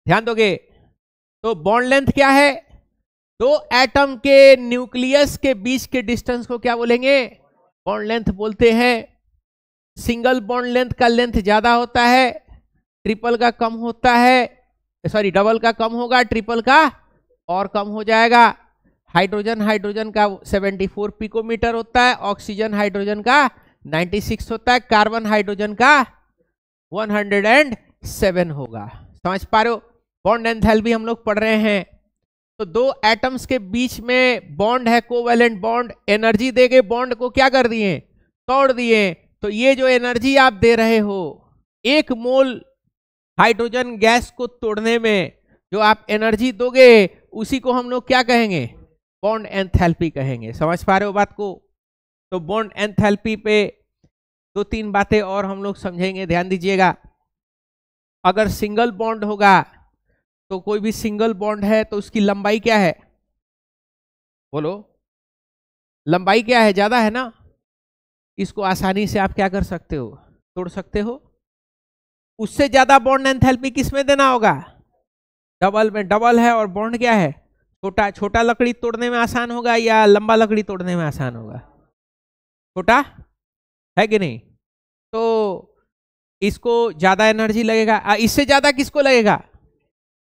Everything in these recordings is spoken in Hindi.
ध्यान दोगे। तो बॉन्ड लेंथ क्या है? दो एटम के न्यूक्लियस के बीच के डिस्टेंस को क्या बोलेंगे? बॉन्ड लेंथ बोलते हैं। सिंगल बॉन्ड लेंथ का लेंथ ज्यादा होता है, ट्रिपल का कम होता है, सॉरी डबल का कम होगा, ट्रिपल का और कम हो जाएगा। हाइड्रोजन का 74 पिकोमीटर होता है, ऑक्सीजन हाइड्रोजन का 96 होता है, कार्बन हाइड्रोजन का 107 होगा। समझ पा रहे हो? बॉन्ड एंथैल्पी हम लोग पढ़ रहे हैं। तो दो एटम्स के बीच में बॉन्ड है, कोवैलेंट बॉन्ड, एनर्जी देके बॉन्ड को क्या कर दिए? तोड़ दिए। तो ये जो एनर्जी आप दे रहे हो, 1 मोल हाइड्रोजन गैस को तोड़ने में जो आप एनर्जी दोगे, उसी को हम लोग क्या कहेंगे? बॉन्ड एंथैल्पी कहेंगे। समझ पा रहे हो बात को? तो बॉन्ड एंथैल्पी पे 2-3 बातें और हम लोग समझेंगे, ध्यान दीजिएगा। अगर सिंगल बॉन्ड होगा तो कोई भी सिंगल बॉन्ड है तो उसकी लंबाई क्या है? बोलो, लंबाई क्या है? ज्यादा है ना। इसको आसानी से आप क्या कर सकते हो? तोड़ सकते हो। उससे ज्यादा बॉन्ड एंथैल्पी किस में देना होगा? डबल में। डबल है और बॉन्ड क्या है? छोटा। छोटा लकड़ी तोड़ने में आसान होगा या लंबा लकड़ी तोड़ने में आसान होगा? छोटा है कि नहीं? तो इसको ज्यादा एनर्जी लगेगा। इससे ज्यादा किसको लगेगा?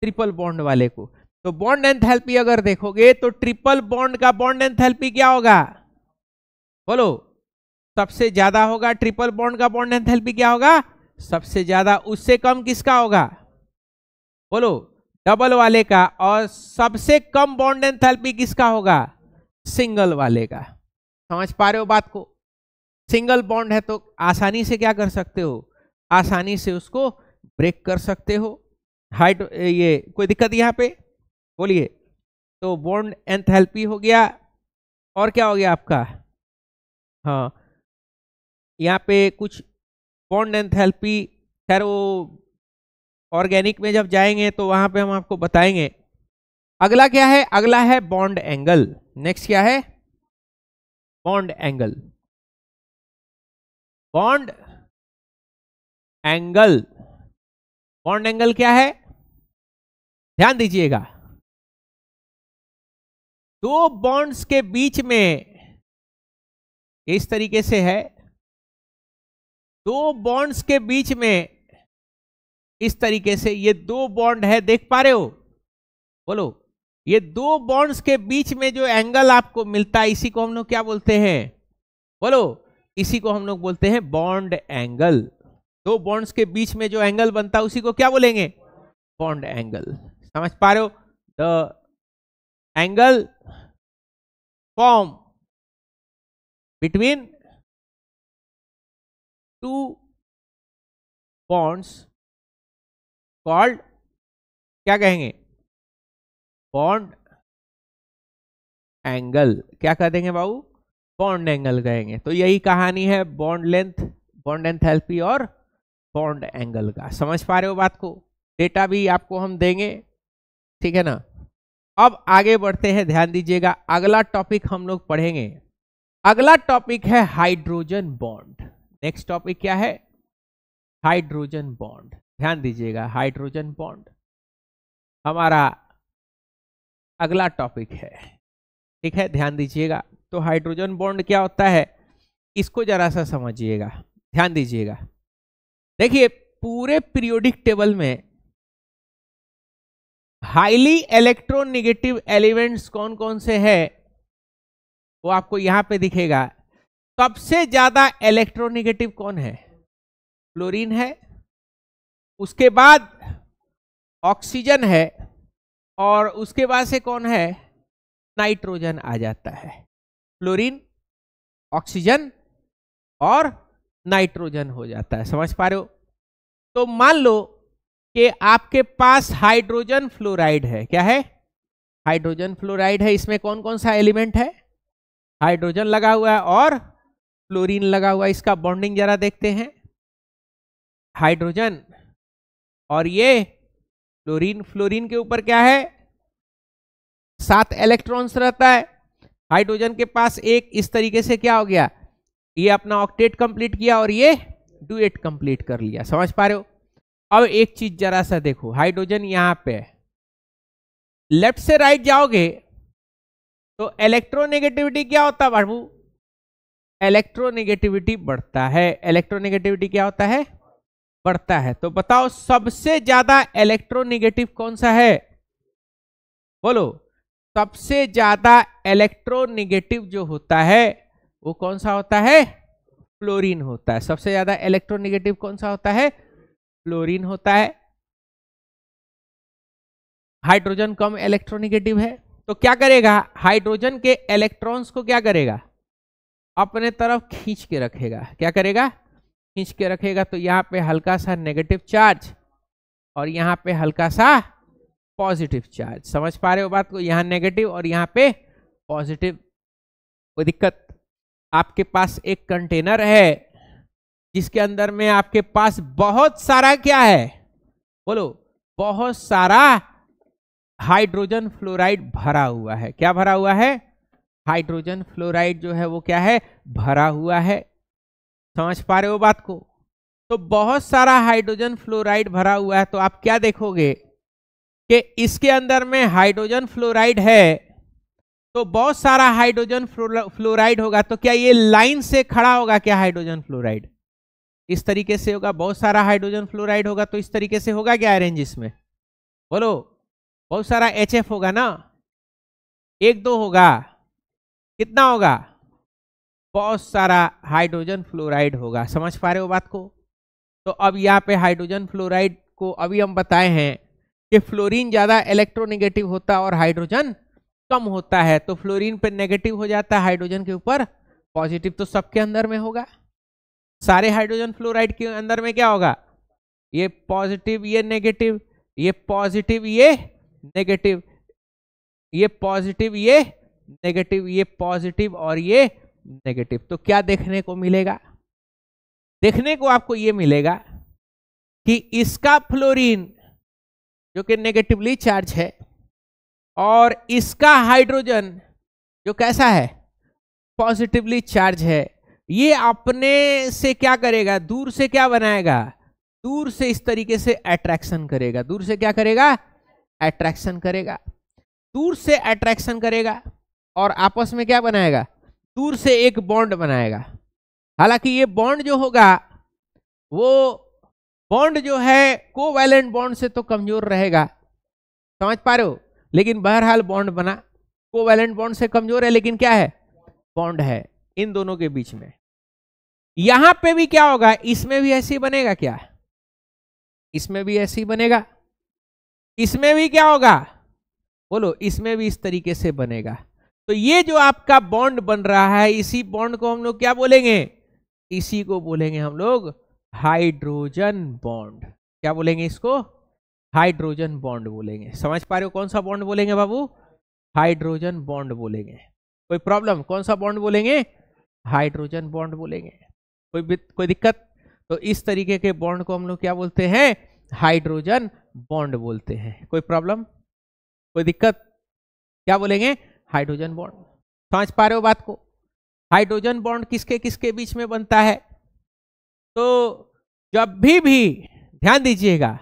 ट्रिपल बॉन्ड वाले को। तो बॉन्ड एंथैल्पी अगर देखोगे तो ट्रिपल बॉन्ड का बॉन्ड एंथैल्पी क्या होगा? बोलो, सबसे ज्यादा होगा। ट्रिपल बॉन्ड का बॉन्ड एंथैल्पी क्या होगा? सबसे ज्यादा। उससे कम किसका होगा? बोलो, डबल वाले का। और सबसे कम बॉन्ड एंथैल्पी किसका होगा? सिंगल वाले का। समझ पा रहे हो बात को? सिंगल बॉन्ड है तो आसानी से क्या कर सकते हो? आसानी से उसको ब्रेक कर सकते हो। ये कोई दिक्कत यहां पे? बोलिए। तो बॉन्ड एंथैल्पी हो गया। और क्या हो गया आपका? हाँ, यहाँ पे कुछ बॉन्ड एंथैल्पी, खैर वो ऑर्गेनिक में जब जाएंगे तो वहां पे हम आपको बताएंगे। अगला क्या है? अगला है बॉन्ड एंगल। नेक्स्ट क्या है? Bond angle. Bond angle. Bond angle क्या है? ध्यान दीजिएगा। दो बॉन्ड्स के बीच में इस तरीके से है, दो बॉन्ड्स के बीच में इस तरीके से, ये दो बॉन्ड है, देख पा रहे हो? बोलो, ये दो बॉन्ड्स के बीच में जो एंगल आपको मिलता है, इसी को हम लोग क्या बोलते हैं? बोलो, इसी को हम लोग बोलते हैं बॉन्ड एंगल। दो बॉन्ड्स के बीच में जो एंगल बनता है उसी को क्या बोलेंगे? Bond angle. समझ पा रहे हो? The angle form between two bonds called क्या कहेंगे? Bond angle. क्या कह देंगे बाबू? बॉन्ड एंगल कहेंगे। तो यही कहानी है बॉन्ड लेंथ, बॉन्ड एंथैल्पी और बॉन्ड एंगल का। समझ पा रहे हो बात को? डेटा भी आपको हम देंगे, ठीक है ना। अब आगे बढ़ते हैं, ध्यान दीजिएगा। अगला टॉपिक हम लोग पढ़ेंगे। अगला टॉपिक है हाइड्रोजन बॉन्ड। नेक्स्ट टॉपिक क्या है? Hydrogen bond. ध्यान दीजिएगा, हाइड्रोजन बॉन्ड हमारा अगला टॉपिक है, ठीक है। ध्यान दीजिएगा। तो हाइड्रोजन बॉन्ड क्या होता है, इसको जरा सा समझिएगा, ध्यान दीजिएगा। देखिए, पूरे पीरियोडिक टेबल में हाईली इलेक्ट्रोनेगेटिव एलिमेंट्स कौन कौन से हैं वो आपको यहां पे दिखेगा। सबसे ज्यादा इलेक्ट्रोनेगेटिव कौन है? फ्लोरीन है, उसके बाद ऑक्सीजन है, और उसके बाद से कौन है? नाइट्रोजन आ जाता है। फ्लोरीन, ऑक्सीजन और नाइट्रोजन हो जाता है। समझ पा रहे हो? तो मान लो कि आपके पास हाइड्रोजन फ्लोराइड है। क्या है? हाइड्रोजन फ्लोराइड है। इसमें कौन कौन सा एलिमेंट है? हाइड्रोजन लगा हुआ है और फ्लोरीन लगा हुआ है। इसका बॉन्डिंग जरा देखते हैं। हाइड्रोजन और ये फ्लोरीन। फ्लोरीन के ऊपर क्या है? 7 इलेक्ट्रॉन्स रहता है। हाइड्रोजन के पास एक, इस तरीके से क्या हो गया, ये अपना ऑक्टेट कंप्लीट किया और ये डुएट कंप्लीट कर लिया। समझ पा रहे हो? अब एक चीज जरा सा देखो, हाइड्रोजन यहां पे है, लेफ्ट से राइट जाओगे तो इलेक्ट्रोनेगेटिविटी क्या होता है बाबू? इलेक्ट्रोनेगेटिविटी बढ़ता है। इलेक्ट्रोनेगेटिविटी क्या होता है? बढ़ता है। तो बताओ सबसे ज्यादा इलेक्ट्रोनेगेटिव कौन सा है? बोलो, सबसे ज्यादा इलेक्ट्रोनेगेटिव जो होता है वो कौन सा होता है? फ्लोरीन होता है। सबसे ज्यादा इलेक्ट्रोनेगेटिव कौन सा होता है? फ्लोरीन होता है। हाइड्रोजन कम इलेक्ट्रोनेगेटिव है, तो क्या करेगा? हाइड्रोजन के इलेक्ट्रॉन्स को क्या करेगा? अपने तरफ खींच के रखेगा। क्या करेगा? खींच के रखेगा। तो यहाँ पे हल्का सा नेगेटिव चार्ज और यहाँ पे हल्का सा पॉजिटिव चार्ज। समझ पा रहे हो बात को? यहाँ नेगेटिव और यहाँ पे पॉजिटिव। कोई दिक्कत? आपके पास एक कंटेनर है जिसके अंदर में आपके पास बहुत सारा क्या है? बोलो, बहुत सारा हाइड्रोजन फ्लोराइड भरा हुआ है। क्या भरा हुआ है? हाइड्रोजन फ्लोराइड जो है वो क्या है? भरा हुआ है। समझ पा रहे हो बात को? तो बहुत सारा हाइड्रोजन फ्लोराइड भरा हुआ है, तो आप क्या देखोगे कि इसके अंदर में हाइड्रोजन फ्लोराइड है, तो बहुत सारा हाइड्रोजन फ्लोराइड होगा। तो क्या ये लाइन से खड़ा होगा क्या? हाइड्रोजन फ्लोराइड इस तरीके से होगा। बहुत सारा हाइड्रोजन फ्लोराइड होगा तो इस तरीके से होगा क्या अरेंज इसमें? बोलो, बहुत सारा HF होगा ना, 1-2 होगा, कितना होगा? बहुत सारा हाइड्रोजन फ्लोराइड होगा। समझ पा रहे हो बात को? तो अब यहाँ पे हाइड्रोजन फ्लोराइड को अभी हम बताए हैं कि फ्लोरीन ज्यादा इलेक्ट्रोनेगेटिव होता है और हाइड्रोजन कम होता है। तो फ्लोरीन पे नेगेटिव हो जाता है, हाइड्रोजन के ऊपर पॉजिटिव। तो सबके अंदर में होगा, सारे हाइड्रोजन फ्लोराइड के अंदर में क्या होगा? ये पॉजिटिव, ये नेगेटिव, ये पॉजिटिव, ये नेगेटिव, ये पॉजिटिव, ये नेगेटिव, ये पॉजिटिव और ये नेगेटिव। तो क्या देखने को मिलेगा? देखने को आपको ये मिलेगा कि इसका फ्लोरीन जो कि नेगेटिवली चार्ज है और इसका हाइड्रोजन जो कैसा है? पॉजिटिवली चार्ज है। ये अपने से क्या करेगा? दूर से क्या बनाएगा? दूर से इस तरीके से अट्रैक्शन करेगा। दूर से क्या करेगा? अट्रैक्शन करेगा। दूर से अट्रैक्शन करेगा और आपस में क्या बनाएगा? दूर से एक बॉन्ड बनाएगा। हालांकि ये बॉन्ड जो होगा वो बॉन्ड जो है कोवैलेंट बॉन्ड से तो कमजोर रहेगा। समझ पा रहे हो? लेकिन बहरहाल बॉन्ड बना, कोवैलेंट बॉन्ड से कमजोर है लेकिन क्या है? बॉन्ड है इन दोनों के बीच में। यहां पे भी क्या होगा? इसमें भी ऐसे ही बनेगा क्या? इसमें भी ऐसे ही बनेगा। इसमें भी क्या होगा? बोलो, इसमें भी इस तरीके से बनेगा। तो ये जो आपका बॉन्ड बन रहा है, इसी बॉन्ड को हम लोग क्या बोलेंगे? इसी को बोलेंगे हम लोग हाइड्रोजन बॉन्ड। क्या बोलेंगे इसको? हाइड्रोजन बॉन्ड बोलेंगे। समझ पा रहे हो? कौन सा बॉन्ड बोलेंगे बाबू? हाइड्रोजन बॉन्ड बोलेंगे। कोई प्रॉब्लम? कौन सा बॉन्ड बोलेंगे? हाइड्रोजन बॉन्ड बोलेंगे। कोई दिक्कत? तो इस तरीके के बॉन्ड को हम लोग क्या बोलते हैं? हाइड्रोजन बॉन्ड बोलते हैं। कोई प्रॉब्लम? कोई दिक्कत? क्या बोलेंगे? Hydrogen bond. समझ पा रहे हो बात को? हाइड्रोजन बॉन्ड किसके किसके बीच में बनता है? तो जब भी ध्यान दीजिएगा,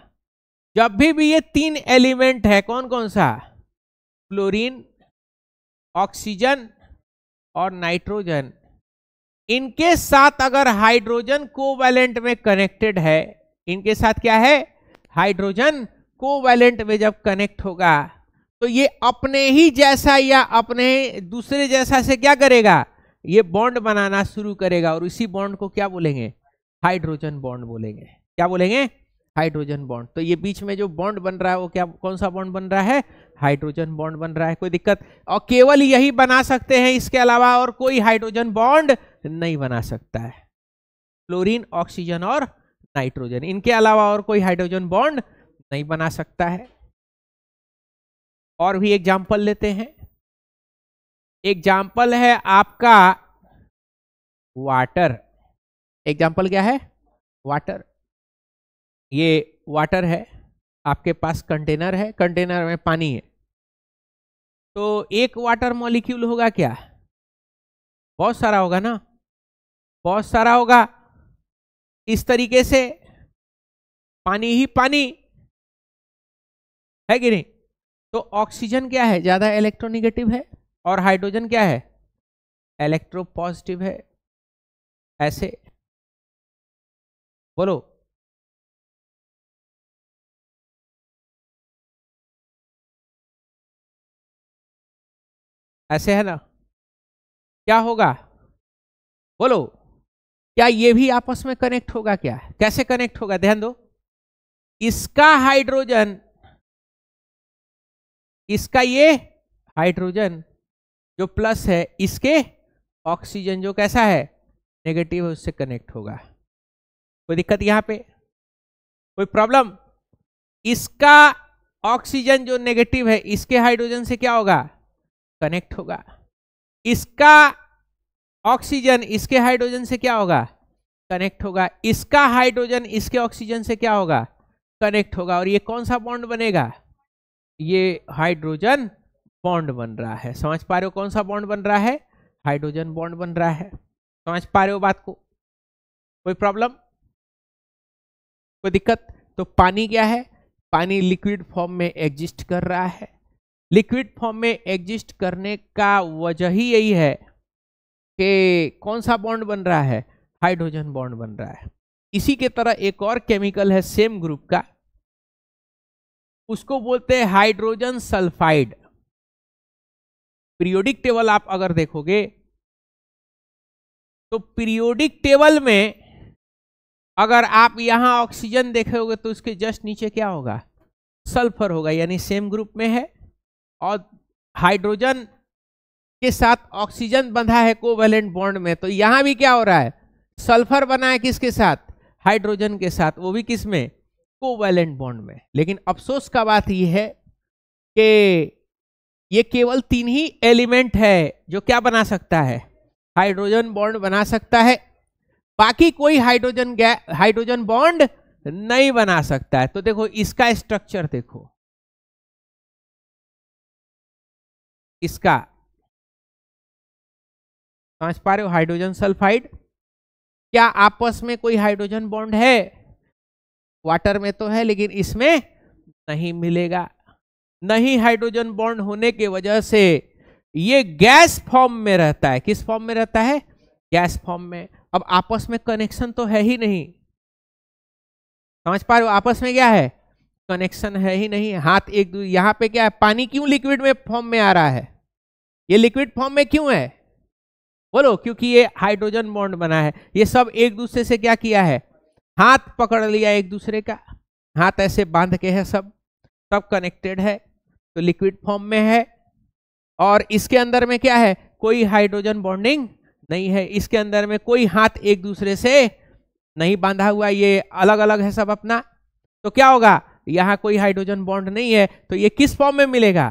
जब भी ये 3 एलिमेंट है, कौन कौन सा? फ्लोरीन, ऑक्सीजन और नाइट्रोजन, इनके साथ अगर हाइड्रोजन कोवैलेंट में कनेक्टेड है, इनके साथ क्या है? हाइड्रोजन कोवैलेंट में जब कनेक्ट होगा तो ये अपने ही जैसा या अपने दूसरे जैसा से क्या करेगा? ये बॉन्ड बनाना शुरू करेगा और इसी बॉन्ड को क्या बोलेंगे? हाइड्रोजन बॉन्ड बोलेंगे। क्या बोलेंगे? Hydrogen bond. तो ये बीच में जो बॉन्ड बन रहा है वो क्या, कौन सा बॉन्ड बन रहा है? हाइड्रोजन बॉन्ड बन रहा है। कोई दिक्कत? और केवल यही बना सकते हैं, इसके अलावा और कोई हाइड्रोजन बॉन्ड नहीं बना सकता है। फ्लोरीन, ऑक्सीजन और नाइट्रोजन, इनके अलावा और कोई हाइड्रोजन बॉन्ड नहीं बना सकता है। और भी एग्जाम्पल लेते हैं। एग्जाम्पल है आपका वाटर। एग्जाम्पल क्या है? वाटर। ये वाटर है, आपके पास कंटेनर है, कंटेनर में पानी है। तो एक वाटर मॉलिक्यूल होगा क्या? बहुत सारा होगा ना, बहुत सारा होगा। इस तरीके से पानी ही पानी है कि नहीं। तो ऑक्सीजन क्या है, ज्यादा इलेक्ट्रोनेगेटिव है, और हाइड्रोजन क्या है, इलेक्ट्रोपॉजिटिव है। ऐसे बोलो, ऐसे है ना। क्या होगा बोलो, क्या ये भी आपस में कनेक्ट होगा, क्या कैसे कनेक्ट होगा, ध्यान दो। इसका हाइड्रोजन, इसका ये हाइड्रोजन जो प्लस है, इसके ऑक्सीजन जो कैसा है, नेगेटिव है, उससे कनेक्ट होगा। कोई दिक्कत यहां पे, कोई प्रॉब्लम। इसका ऑक्सीजन जो नेगेटिव है, इसके हाइड्रोजन से क्या होगा, कनेक्ट होगा। इसका ऑक्सीजन इसके हाइड्रोजन से क्या होगा, कनेक्ट होगा। इसका हाइड्रोजन इसके ऑक्सीजन से क्या होगा, कनेक्ट होगा। और ये कौन सा बॉन्ड बनेगा, ये हाइड्रोजन बॉन्ड बन रहा है। समझ पा रहे हो कौन सा बॉन्ड बन रहा है, हाइड्रोजन बॉन्ड बन रहा है। समझ पा रहे हो बात को, कोई प्रॉब्लम, कोई दिक्कत। तो पानी क्या है, पानी लिक्विड फॉर्म में एग्जिस्ट कर रहा है। लिक्विड फॉर्म में एग्जिस्ट करने का वजह ही यही है कि कौन सा बॉन्ड बन रहा है, हाइड्रोजन बॉन्ड बन रहा है। इसी के तरह एक और केमिकल है सेम ग्रुप का, उसको बोलते हैं हाइड्रोजन सल्फाइड। पीरियोडिक टेबल आप अगर देखोगे तो पीरियोडिक टेबल में अगर आप यहां ऑक्सीजन देखोगे तो उसके जस्ट नीचे क्या होगा, सल्फर होगा, यानी सेम ग्रुप में है। और हाइड्रोजन के साथ ऑक्सीजन बंधा है कोवैलेंट बॉन्ड में, तो यहां भी क्या हो रहा है, सल्फर बना है किसके साथ, हाइड्रोजन के साथ, वो भी किस में, कोवैलेंट बॉन्ड में। लेकिन अफसोस का बात यह है कि ये केवल 3 ही एलिमेंट है जो क्या बना सकता है, हाइड्रोजन बॉन्ड बना सकता है। बाकी कोई हाइड्रोजन बॉन्ड नहीं बना सकता है। तो देखो इसका स्ट्रक्चर देखो, इसका समझ पा रहे हो, हाइड्रोजन सल्फाइड। क्या आपस में कोई हाइड्रोजन बॉन्ड है, वाटर में तो है लेकिन इसमें नहीं मिलेगा। नहीं हाइड्रोजन बॉन्ड होने की वजह से ये गैस फॉर्म में रहता है। किस फॉर्म में रहता है, गैस फॉर्म में। अब आपस में कनेक्शन तो है ही नहीं, समझ पा रहे हो, आपस में क्या है, कनेक्शन है ही नहीं। हाथ एक दूसरे, यहां पे क्या है, पानी क्यों लिक्विड में फॉर्म में आ रहा है, ये लिक्विड फॉर्म में क्यों है बोलो, क्योंकि ये हाइड्रोजन बॉन्ड बना है। ये सब एक दूसरे से क्या किया है, हाथ पकड़ लिया एक दूसरे का, हाथ ऐसे बांध के है, सब कनेक्टेड है, तो लिक्विड फॉर्म में है। और इसके अंदर में क्या है, कोई हाइड्रोजन बॉन्डिंग नहीं है, इसके अंदर में कोई हाथ एक दूसरे से नहीं बांधा हुआ, ये अलग अलग है सब अपना। तो क्या होगा, यहां कोई हाइड्रोजन बॉन्ड नहीं है, तो ये किस फॉर्म में मिलेगा,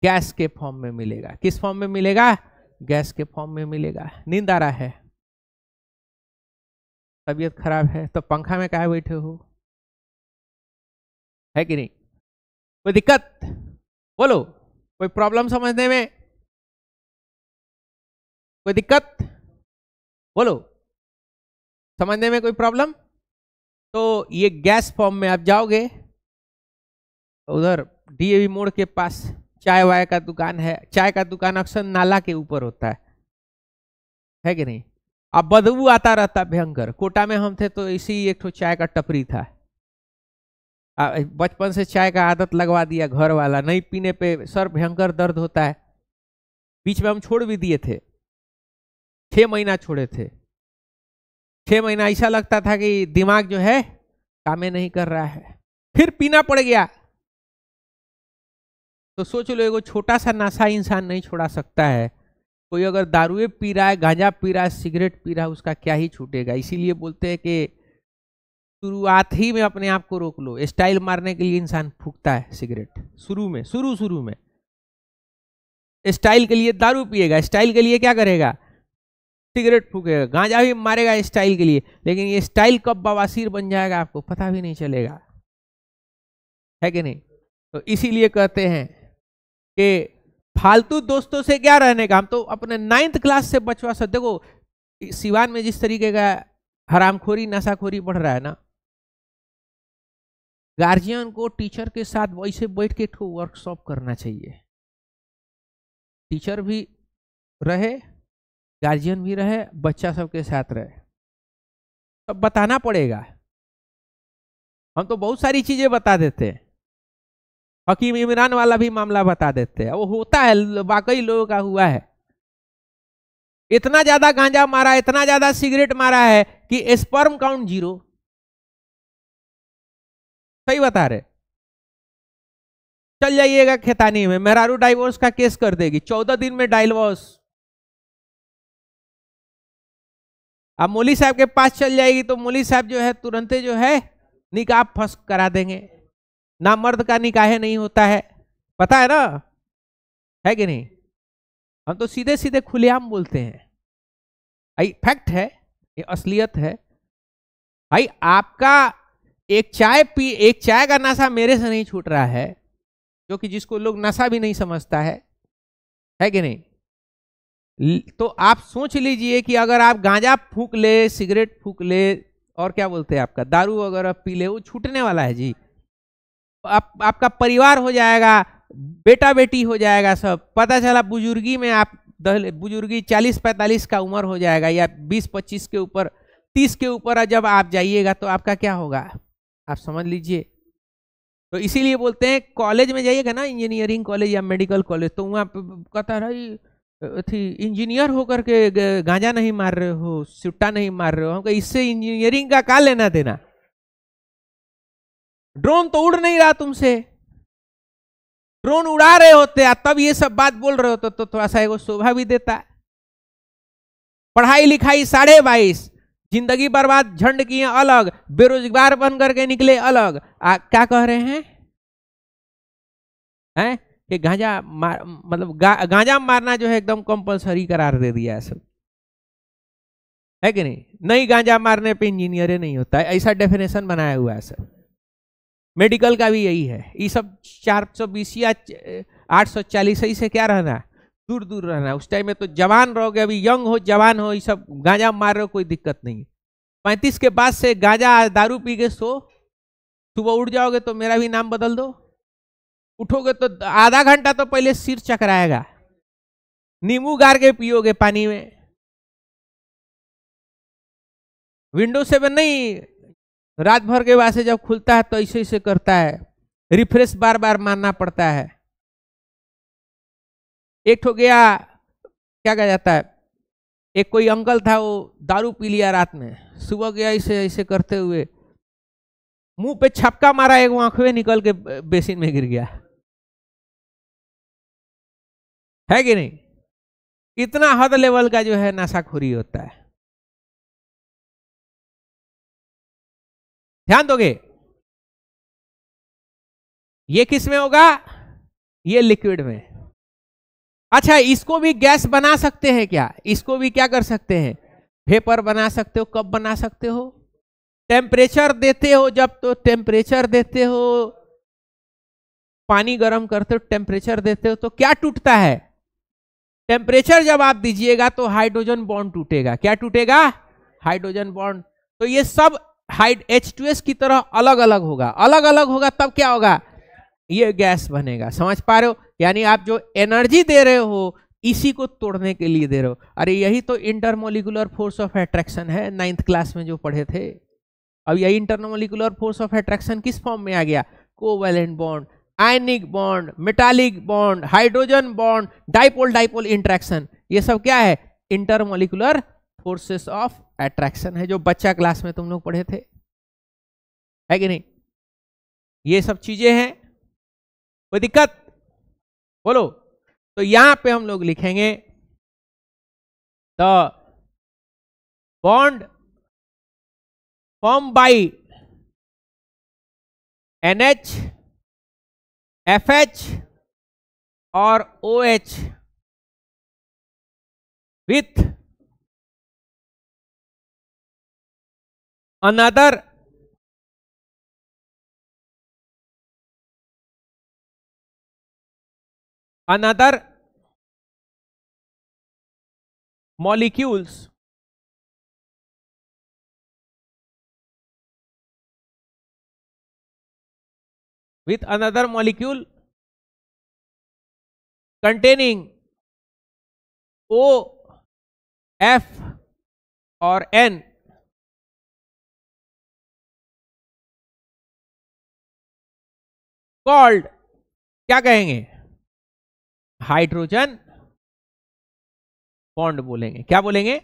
गैस के फॉर्म में मिलेगा। किस फॉर्म में मिलेगा, गैस के फॉर्म में मिलेगा। नींद आ रहा है, तबीयत खराब है तो पंखा में काहे बैठे हो, है कि नहीं, कोई दिक्कत बोलो, कोई प्रॉब्लम समझने में, कोई दिक्कत बोलो, समझने में कोई प्रॉब्लम। तो ये गैस फॉर्म में आप जाओगे, उधर डीएवी मोड़ के पास चाय वाय का दुकान है, चाय का दुकान अक्सर नाला के ऊपर होता है कि नहीं। अब बदबू आता रहता भयंकर। कोटा में हम थे तो इसी एक ठो चाय का टपरी था, बचपन से चाय का आदत लगवा दिया घर वाला, नहीं पीने पे सर भयंकर दर्द होता है। बीच में हम छोड़ भी दिए थे, 6 महीना छोड़े थे। 6 महीना ऐसा लगता था कि दिमाग जो है कामे नहीं कर रहा है, फिर पीना पड़ गया। तो सोच लो, एगो छोटा सा नशा इंसान नहीं छोड़ा सकता है। कोई अगर दारुए पी रहा है, गांजा पी रहा है, सिगरेट पी रहा है, उसका क्या ही छूटेगा। इसीलिए बोलते हैं कि शुरुआत ही में अपने आप को रोक लो। स्टाइल मारने के लिए इंसान फूकता है सिगरेट, शुरू में स्टाइल के लिए दारू पिएगा, स्टाइल के लिए क्या करेगा, सिगरेट फूकेगा, गांजा भी मारेगा स्टाइल के लिए। लेकिन ये स्टाइल कब बवासीर बन जाएगा आपको पता भी नहीं चलेगा, है कि नहीं। तो इसीलिए कहते हैं कि फालतू दोस्तों से क्या रहने का। हम तो अपने 9th क्लास से बचवा सब, देखो सिवान में जिस तरीके का हरामखोरी नशाखोरी बढ़ रहा है ना, गार्जियन को टीचर के साथ वैसे बैठ के एक वर्कशॉप करना चाहिए, टीचर भी रहे, गार्जियन भी रहे, बच्चा सबके साथ रहे, तब बताना पड़ेगा। हम तो बहुत सारी चीजें बता देते हैं, हकीम इमरान वाला भी मामला बता देते हैं, वो होता है, वाकई लोगों का हुआ है। इतना ज्यादा गांजा मारा, इतना ज्यादा सिगरेट मारा है कि स्पर्म काउंट 0। सही बता रहे। चल जाइएगा खेतानी में, मेहरारू डाइवोर्स का केस कर देगी, 14 दिन में डाइवोर्स। अब मौली साहब के पास चल जाएगी तो मौली साहब जो है तुरंत जो है निकाह फंस करा देंगे। ना मर्द का निकाह नहीं होता है, पता है ना, है कि नहीं? हम तो सीधे सीधे खुलेआम बोलते हैं, भाई फैक्ट है, ये असलियत है। भाई आपका एक चाय का नशा मेरे से नहीं छूट रहा है, जो कि जिसको लोग नशा भी नहीं समझता है कि नहीं? तो आप सोच लीजिए कि अगर आप गांजा फूक ले, सिगरेट फूक ले, और क्या बोलते हैं आपका दारू वगैरह पी ले, वो छूटने वाला है जी। आपका परिवार हो जाएगा, बेटा बेटी हो जाएगा, सब पता चला बुजुर्गी में आप बुजुर्गी 40-45 का उम्र हो जाएगा, या 20-25 के ऊपर, 30 के ऊपर जब आप जाइएगा तो आपका क्या होगा आप समझ लीजिए। तो इसीलिए बोलते हैं कॉलेज में जाइएगा ना, इंजीनियरिंग कॉलेज या मेडिकल कॉलेज, तो वहाँ कहता रही थी इंजीनियर होकर के गांजा नहीं मार रहे हो, सुट्टा नहीं मार रहे हो, हमको इससे इंजीनियरिंग का क्या लेना देना? ड्रोन तो उड़ नहीं रहा तुमसे, ड्रोन उड़ा रहे होते तब ये सब बात बोल रहे होते तो थोड़ा सा एगो शोभा भी देता। पढ़ाई लिखाई 22.5, जिंदगी बर्बाद झंड किए अलग, बेरोजगार बन करके निकले अलग। क्या कह रहे हैं कि गांजा मतलब गांजा मारना जो है एकदम कंपलसरी करार दे दिया है सब, है कि नहीं गांजा मारने पे इंजीनियर नहीं होता है, ऐसा डेफिनेशन बनाया हुआ है सर। मेडिकल का भी यही है, ये सब 420 या 840 से क्या रहना, दूर दूर रहना। उस टाइम में तो जवान रहोगे, अभी यंग हो, जवान हो, ये सब गांजा मार रहे हो, कोई दिक्कत नहीं। 35 के बाद से गांजा दारू पी के सो, सुबह उठ जाओगे तो मेरा भी नाम बदल दो, उठोगे तो आधा घंटा तो पहले सिर चकराएगा, नींबू गार के पियोगे पानी में। विंडो 7 नहीं, रात भर के बाद से जब खुलता है तो ऐसे ऐसे करता है, रिफ्रेश बार बार मारना पड़ता है। एक हो गया क्या कहा जाता है, एक कोई अंकल था, वो दारू पी लिया रात में, सुबह गया ऐसे ऐसे करते हुए, मुंह पे छपका मारा, एक आंखें निकल के बेसिन में गिर गया, है कि नहीं? इतना हद लेवल का जो है नशाखोरी होता है। ध्यान दोगे? ये किस में होगा? ये लिक्विड में। अच्छा, इसको भी गैस बना सकते हैं क्या? इसको भी क्या कर सकते हैं? वेपर बना सकते हो। कब बना सकते हो? टेम्परेचर देते हो, जब तो टेम्परेचर देते हो, पानी गर्म करते हो, टेम्परेचर देते हो, तो क्या टूटता है? टेम्परेचर जब आप दीजिएगा तो हाइड्रोजन बॉन्ड टूटेगा। क्या टूटेगा? Hydrogen bond. तो ये सब H2S की तरह अलग अलग होगा, अलग अलग होगा, तब क्या होगा? ये गैस बनेगा। समझ पा रहे हो? यानी आप जो एनर्जी दे रहे हो इसी को तोड़ने के लिए दे रहे हो। अरे यही तो इंटरमोलिकुलर फोर्स ऑफ अट्रैक्शन है, 9th क्लास में जो पढ़े थे। अब यही इंटरमोलिकुलर फोर्स ऑफ अट्रैक्शन किस फॉर्म में आ गया? Covalent bond, ionic bond, metallic bond, hydrogen bond, dipole dipole interaction, ये सब क्या है? इंटरमोलिकुलर फोर्सेस ऑफ अट्रैक्शन है, जो बच्चा क्लास में तुम लोग पढ़े थे, है कि नहीं? ये सब चीजें हैं, कोई दिक्कत? बोलो। तो यहां पे हम लोग लिखेंगे the bond form by NH, FH और OH with another molecules with another molecule containing O, F और N, called क्या कहेंगे? हाइड्रोजन बॉन्ड बोलेंगे। क्या बोलेंगे?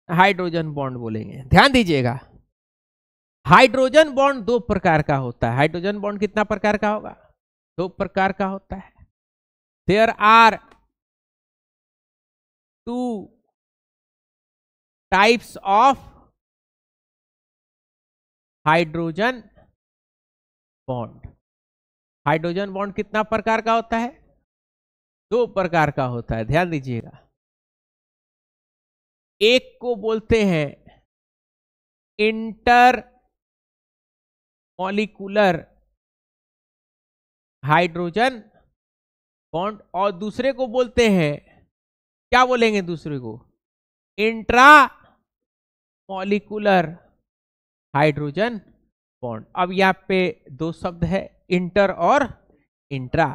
हाइड्रोजन बॉन्ड बोलेंगे। ध्यान दीजिएगा, हाइड्रोजन बॉन्ड दो प्रकार का होता है। हाइड्रोजन बॉन्ड कितना प्रकार का होगा? दो प्रकार का होता है। There are two types of hydrogen bond. Hydrogen bond कितना प्रकार का होता है? दो प्रकार का होता है। ध्यान दीजिएगा, एक को बोलते हैं इंटर मॉलिक्यूलर हाइड्रोजन बॉन्ड और दूसरे को बोलते हैं, क्या बोलेंगे दूसरे को? Intra molecular hydrogen bond. अब यहाँ पे दो शब्द है, इंटर और इंट्रा।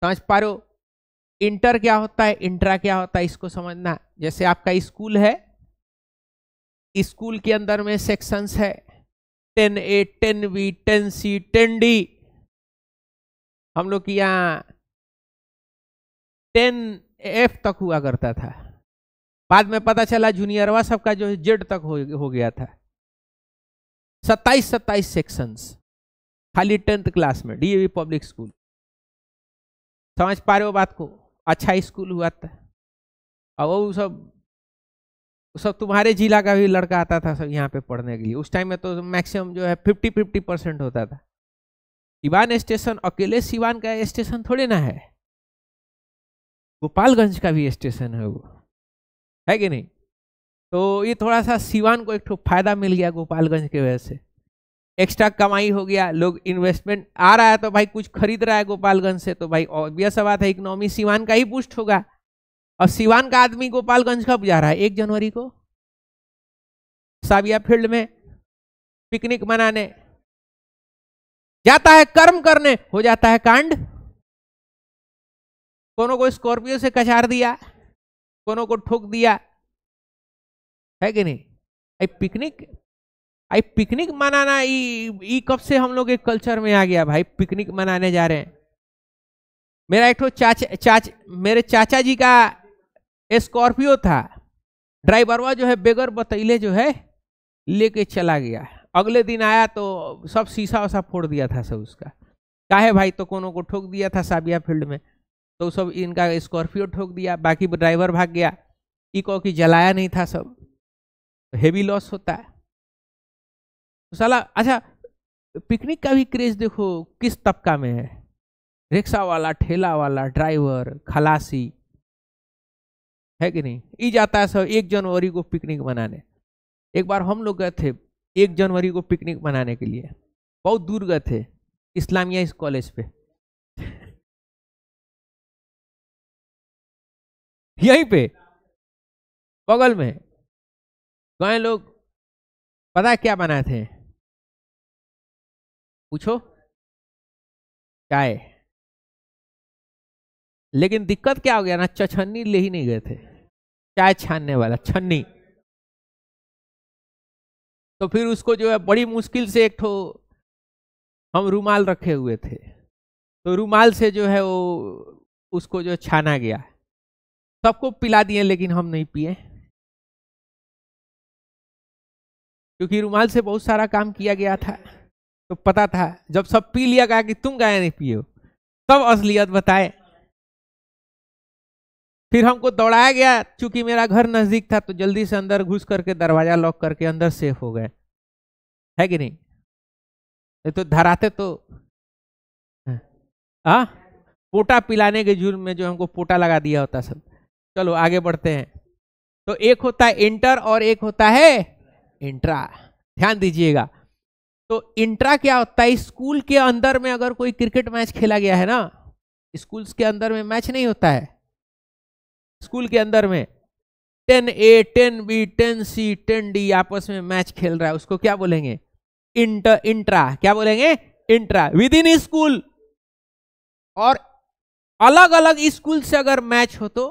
समझ पा रहे हो? इंटर क्या होता है, इंट्रा क्या होता है, इसको समझना। जैसे आपका स्कूल है, स्कूल के अंदर में सेक्शंस है 10A, 10B, 10C, 10D। हम लोग की यहाँ 10F तक हुआ करता था, बाद में पता चला जूनियरवा सबका जो है जेड तक हो गया था। 27 सेक्शंस खाली 10th क्लास में, डीएवी पब्लिक स्कूल। समझ पा रहे हो बात को? अच्छा स्कूल हुआ था। और वो सब तुम्हारे जिला का भी लड़का आता था सब यहाँ पे पढ़ने के लिए। उस टाइम में तो मैक्सिमम जो है 50% होता था। सिवान स्टेशन अकेले सिवान का स्टेशन थोड़े ना है, गोपालगंज का भी स्टेशन है वो, है कि नहीं? तो ये थोड़ा सा सिवान को एक ठो फायदा मिल गया गोपालगंज की वजह से, एक्स्ट्रा कमाई हो गया। लोग इन्वेस्टमेंट आ रहा है तो भाई कुछ खरीद रहा है गोपालगंज से, तो भाई ऑब्वियस बात है इकोनॉमी सिवान का ही बूस्ट होगा। और सिवान का आदमी गोपालगंज कब जा रहा है? 1 जनवरी को साबिया फील्ड में पिकनिक मनाने जाता है, कर्म करने, हो जाता है कांड। कोनो को स्कॉर्पियो से कचार दिया, कोनो को ठोक दिया, है कि नहीं? पिकनिक मनाना कब से हम लोग एक कल्चर में आ गया भाई? पिकनिक मनाने जा रहे हैं। मेरा एक मेरे चाचा जी का स्कॉर्पियो था, ड्राइवरवा जो है बेगर बतैले जो है लेके चला गया। अगले दिन आया तो सब शीशा वसा फोड़ दिया था सब उसका। काहे भाई? तो कोनो को ठोक दिया था साबिया फील्ड में, तो सब इनका स्कॉर्पियो ठोक दिया, बाकी ड्राइवर भाग गया। इको की जलाया नहीं था सब, हेवी लॉस होता है तो साला। अच्छा, पिकनिक का भी क्रेज देखो किस तबका में है। रिक्शा वाला, ठेला वाला, ड्राइवर, खलासी, है कि नहीं? ई जाता है सब 1 जनवरी को पिकनिक मनाने। एक बार हम लोग गए थे 1 जनवरी को पिकनिक मनाने के लिए, बहुत दूर गए थे, इस्लामिया इस कॉलेज पे यहीं पे बगल में गए लोग। पता है क्या बनाए थे? पूछो। चाय। लेकिन दिक्कत क्या हो गया ना, छन्नी ले ही नहीं गए थे, चाय छानने वाला छन्नी। तो फिर उसको जो है बड़ी मुश्किल से एक ठो हम रुमाल रखे हुए थे, तो रुमाल से जो है वो उसको जो छाना गया। सबको पिला दिए लेकिन हम नहीं पिए, क्योंकि रुमाल से बहुत सारा काम किया गया था। तो पता था जब सब पी लिया, कहा कि तुम गाय नहीं पिए हो, तब असलियत बताए। फिर हमको दौड़ाया गया, चूंकि मेरा घर नजदीक था तो जल्दी से अंदर घुस करके दरवाजा लॉक करके अंदर सेफ हो गए, है कि नहीं? तो धराते तो पोटा पिलाने के जुर्म में जो हमको पोटा लगा दिया होता सब। चलो आगे बढ़ते हैं। तो एक होता है इंटर और एक होता है इंट्रा। ध्यान दीजिएगा, तो इंट्रा क्या होता है? स्कूल के अंदर में अगर कोई क्रिकेट मैच खेला गया है ना, स्कूल्स के अंदर में मैच नहीं होता है, स्कूल के अंदर में 10A, 10B, 10C, 10D आपस में मैच खेल रहा है, उसको क्या बोलेंगे? इंट्रा। क्या बोलेंगे? Intra with in school. और अलग अलग स्कूल से अगर मैच हो तो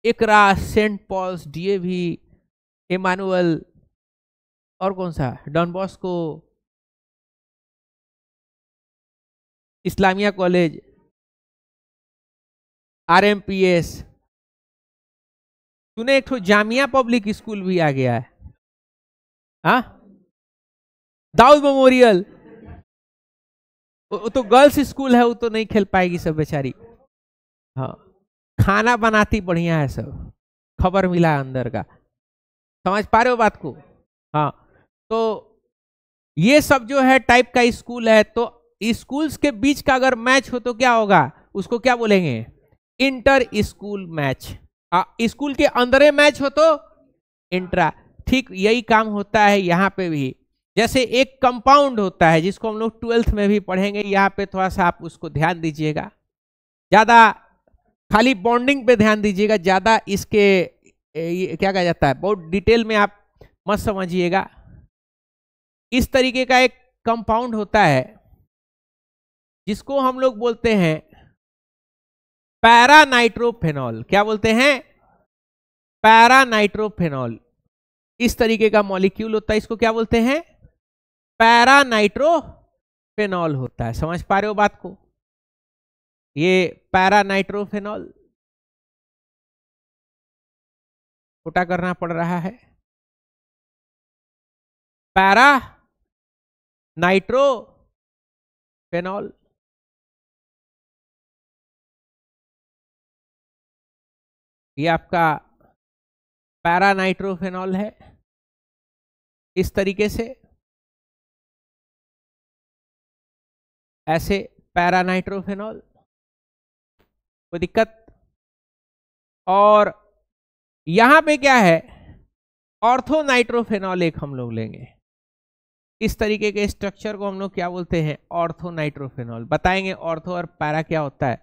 एकरा, सेंट पॉल्स, डीएवी, इमानुअल, और कौन सा, डॉन बॉस्को, इस्लामिया कॉलेज, आरएमपीएस, सुने एक तो जामिया पब्लिक स्कूल भी आ गया है, हाँ, दाऊद मेमोरियल, वो तो गर्ल्स स्कूल है, वो तो नहीं खेल पाएगी सब बेचारी। हाँ, खाना बनाती बढ़िया है सब, खबर मिला अंदर का, समझ पा रहे हो बात को। हाँ, तो ये सब जो है टाइप का स्कूल है। तो स्कूल्स के बीच का अगर मैच हो तो क्या होगा, उसको क्या बोलेंगे, इंटर स्कूल मैच। स्कूल के अंदर मैच हो तो इंट्रा। ठीक यही काम होता है यहाँ पे भी। जैसे एक कंपाउंड होता है जिसको हम लोग 12th में भी पढ़ेंगे, यहाँ पे थोड़ा सा आप उसको ध्यान दीजिएगा, ज्यादा खाली बॉन्डिंग पे ध्यान दीजिएगा, ज्यादा इसके क्या कहा जाता है, बहुत डिटेल में आप मत समझिएगा। इस तरीके का एक कंपाउंड होता है जिसको हम लोग बोलते हैं पैरानाइट्रोफेनॉल। क्या बोलते हैं, पैरानाइट्रोफेनॉल। इस तरीके का मॉलिक्यूल होता है, इसको क्या बोलते हैं, पैरानाइट्रोफेनॉल होता है। समझ पा रहे हो बात को, ये पैरानाइट्रोफेनॉल छोटा करना पड़ रहा है, पैरा नाइट्रोफेनॉल। ये आपका पैरानाइट्रोफेनॉल है। इस तरीके से ऐसे पैरानाइट्रोफेनॉल, कोई दिक्कत। और यहां पे क्या है, ऑर्थोनाइट्रोफेनॉल एक हम लोग लेंगे। इस तरीके के स्ट्रक्चर को हम लोग क्या बोलते हैं, ऑर्थोनाइट्रोफेनॉल। बताएंगे ऑर्थो और पैरा क्या होता है,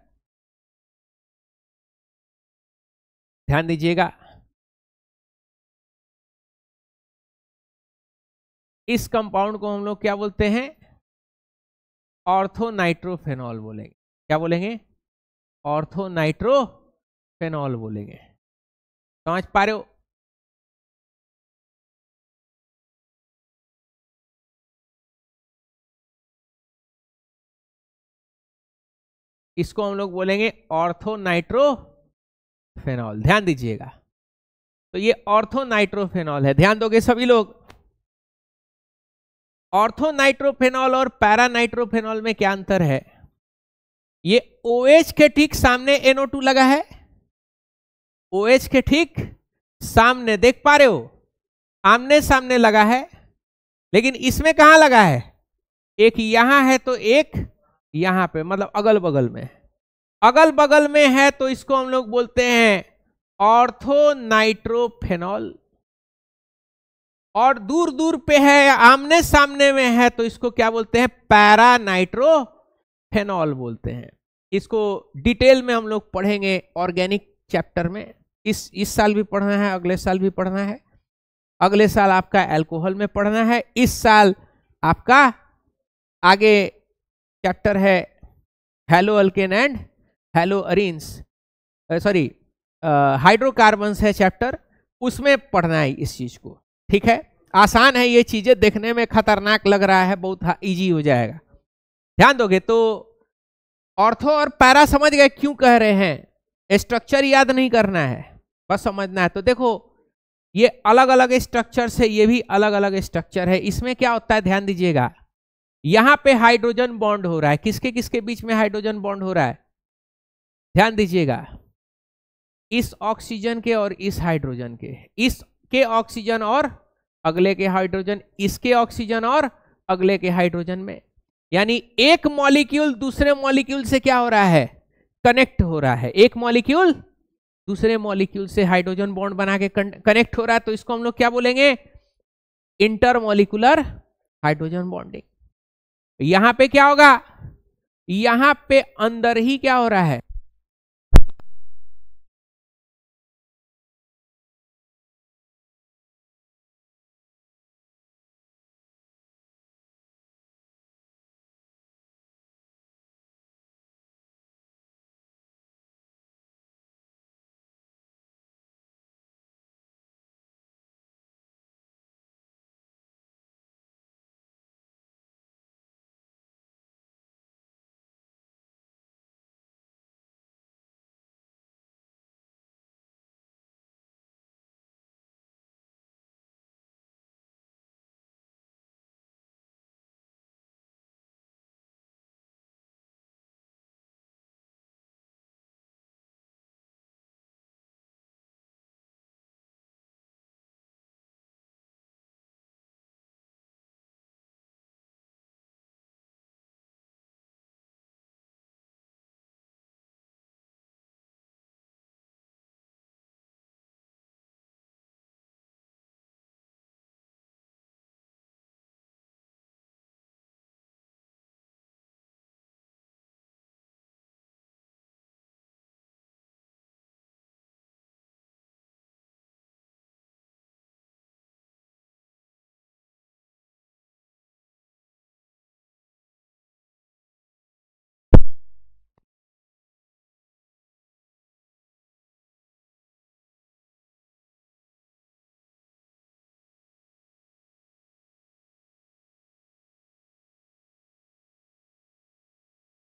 ध्यान दीजिएगा। इस कंपाउंड को हम लोग क्या बोलते हैं, ऑर्थोनाइट्रोफेनॉल बोलेंगे। क्या बोलेंगे, ऑर्थोनाइट्रोफेनॉल बोलेंगे। समझ पा रहे हो। इसको हम लोग बोलेंगे ऑर्थोनाइट्रोफेनॉल, ध्यान दीजिएगा। तो ये ऑर्थोनाइट्रोफेनॉल है, ध्यान दोगे सभी लोग। ऑर्थोनाइट्रोफेनॉल और पैरानाइट्रोफेनॉल में क्या अंतर है, ये OH के ठीक सामने NO2 लगा है, OH के ठीक सामने, देख पा रहे हो, आमने सामने लगा है। लेकिन इसमें कहां लगा है, एक यहां है तो एक यहां पे, मतलब अगल बगल में। अगल बगल में है तो इसको हम लोग बोलते हैं ऑर्थोनाइट्रोफेनॉल। और दूर दूर पे है, आमने सामने में है तो इसको क्या बोलते हैं, पैरानाइट्रोफेनॉल बोलते हैं। इसको डिटेल में हम लोग पढ़ेंगे ऑर्गेनिक चैप्टर में। इस साल भी पढ़ना है, अगले साल भी पढ़ना है, अगले साल आपका अल्कोहल में पढ़ना है, इस साल आपका आगे चैप्टर है hello alkane and hello arenes, sorry hydrocarbons है चैप्टर, उसमें पढ़ना है इस चीज को। ठीक है, आसान है ये चीजें, देखने में खतरनाक लग रहा है, बहुत इजी हो जाएगा, ध्यान दोगे तो। ऑर्थो और पैरा समझ गए क्यों कह रहे हैं, स्ट्रक्चर याद नहीं करना है, बस समझना है। तो देखो ये अलग अलग स्ट्रक्चर है, ये भी अलग अलग स्ट्रक्चर है। इसमें क्या होता है, ध्यान दीजिएगा, यहां पे हाइड्रोजन बॉन्ड हो रहा है, किसके किसके बीच में हाइड्रोजन बॉन्ड हो रहा है, ध्यान दीजिएगा, इस ऑक्सीजन के और इस हाइड्रोजन के, इसके ऑक्सीजन और अगले के हाइड्रोजन, इसके ऑक्सीजन और अगले के हाइड्रोजन में। यानी एक मॉलिक्यूल दूसरे मॉलिक्यूल से क्या हो रहा है, कनेक्ट हो रहा है। एक मॉलिक्यूल दूसरे मॉलिक्यूल से हाइड्रोजन बॉन्ड बना के कनेक्ट हो रहा है, तो इसको हम लोग क्या बोलेंगे, इंटरमॉलिक्यूलर हाइड्रोजन बॉन्डिंग। यहां पे क्या होगा, यहां पे अंदर ही क्या हो रहा है,